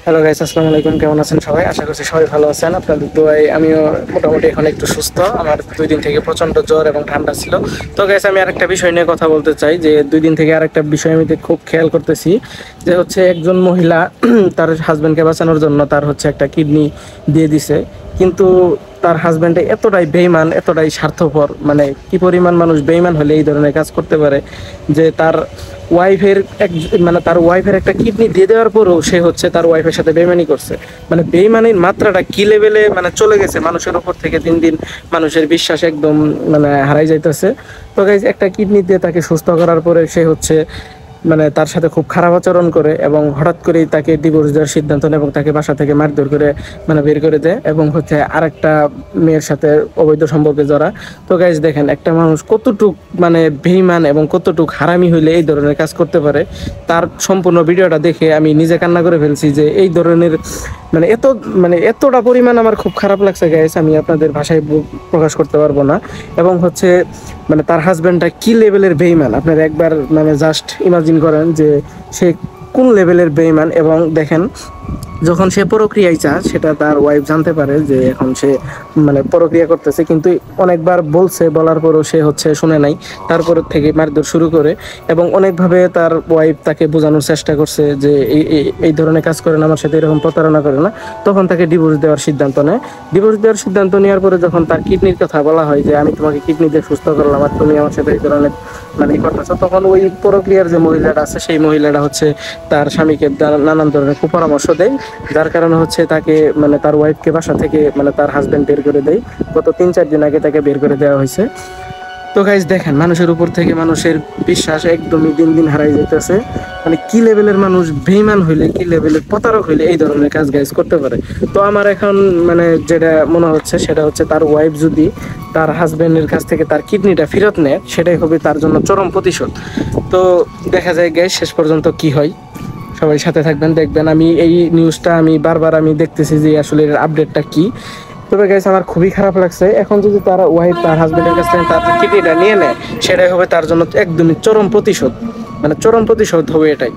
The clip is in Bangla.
হ্যালো গাইস, আসসালামু আলাইকুম। কেমন আছেন সবাই? আশা করছি সবাই ভালো আছেন। আপনাদের দোয়ায় আমিও মোটামুটি এখন একটু সুস্থ। আমার 2 দিন থেকে প্রচন্ড জ্বর এবং ঠান্ডা ছিল। তো গাইস, আমি আরেকটা বিষয় নিয়ে কথা বলতে চাই যে 2 দিন থেকে আরেকটা বিষয় আমি খুব খেয়াল করতেছি যে হচ্ছে একজন মহিলা তার হাজবেন্ডকে বাঁচানোর জন্য তার হচ্ছে একটা কিডনি দিয়ে দিছে, কিন্তু তার হাজবেন্ড এতটাই বেইমান, এতটাই স্বার্থপর, মানে কি পরিমাণ মানুষ বেইমান হলে এই ধরনের কাজ করতে পারে যে তার ওয়াইফের এক মানে তার ওয়াইফের একটা কিডনি দিয়ে দেওয়ার পরেও সে হচ্ছে তার ওয়াইফের সাথে বেইমানি করছে। মানে বেইমানির মাত্রাটা কি লেভেলে মানে চলে গেছে, মানুষের উপর থেকে দিন দিন মানুষের বিশ্বাস একদম মানে হারাই যাইতেছে। তো গাইজ, একটা কিডনি দিয়ে তাকে সুস্থ করার পরে সে হচ্ছে মানে তার সাথে খুব খারাপ আচরণ করে এবং হঠাৎ করেই তাকে ডিভোর্স দেওয়ার সিদ্ধান্ত নেয় এবং তাকে বাসা থেকে মারধর করে মানে বের করে দেয় এবং হচ্ছে আরেকটা মেয়ের সাথে অবৈধ সম্পর্কে জড়া। তো গাইজ দেখেন, একটা মানুষ কতটুক মানে বেইমান এবং কতটুক হারামি হইলে এই ধরনের কাজ করতে পারে। তার সম্পূর্ণ ভিডিওটা দেখে আমি নিজে কান্না করে ফেলছি যে এই ধরনের মানে এতটা পরিমাণ আমার খুব খারাপ লাগছে গাইজ, আমি আপনাদের ভাষায় প্রকাশ করতে পারবো না। এবং হচ্ছে মানে তার হাজবেন্ডটা কি লেভেলের বেইমান আপনারা একবার মানে জাস্ট ইমাজিন করেন যে সে কোন লেভেলের বেইমান। এবং দেখেন, যখন সে প্রক্রিয়ায় চায় সেটা তার ওয়াইফ জানতে পারে যে এখন সে মানে প্রক্রিয়া করতেছে, কিন্তু অনেকবার বলছে, বলার পরও সে হচ্ছে শুনে নাই। তারপর থেকে মারধর শুরু করে এবং অনেকভাবে তার ওয়াইফ তাকে বোঝানোর চেষ্টা করছে যে এই ধরনের কাজ করে না, আমার সাথে এরকম প্রতারণা করে না। তখন তাকে ডিভোর্স দেওয়ার সিদ্ধান্ত নেয়। ডিভোর্স দেওয়ার সিদ্ধান্ত নেওয়ার পরে যখন তার কিডনির কথা বলা হয় যে আমি তোমাকে কিডনি দিয়ে সুস্থ করলাম আর তুমি আমার সাথে এই ধরনের মানে করতেছো, তখন ওই প্রক্রিয়ার যে মহিলাটা আছে সেই মহিলাটা হচ্ছে তার স্বামীকে নানান ধরনের কুপরামর্শ দেয়, যার কারণে হচ্ছে তাকে মানে তার ওয়াইফকে বাসা থেকে মানে তার হাজবেন্ড বের করে দেয়। গত 3-4 দিন আগে তাকে বের করে দেওয়া হয়েছে। তো গাইজ দেখেন, মানুষের উপর থেকে মানুষের বিশ্বাস একদমই দিন দিন হারাই যেতেছে। মানে কি লেভেলের মানুষ বেইমান হইলে, কি লেভেলের প্রতারক হইলে এই ধরনের কাজ গাইজ করতে পারে। তো আমার এখন মানে যেটা মনে হচ্ছে সেটা হচ্ছে তার ওয়াইফ যদি তার হাজবেন্ডের কাছ থেকে তার কিডনিটা ফেরত নেয়, সেটাই হবে তার জন্য চরম প্রতিশোধ। তো দেখা যায় গাইজ শেষ পর্যন্ত কি হয়। সবাই সাথে থাকবেন, দেখবেন। আমি এই নিউজটা আমি বারবার আমি দেখতেছি যে আসলে এর আপডেটটা কি। তবে গাইস, আমার খুবই খারাপ লাগছে। এখন যদি তার ওয়াইফ তার হাজবেন্ডের কাছ থেকে তার কিডনিটা নিয়ে নেয়, সেটাই হবে তার জন্য একদমই চরম প্রতিশোধ, মানে চরম প্রতিশোধ হবে এটাই।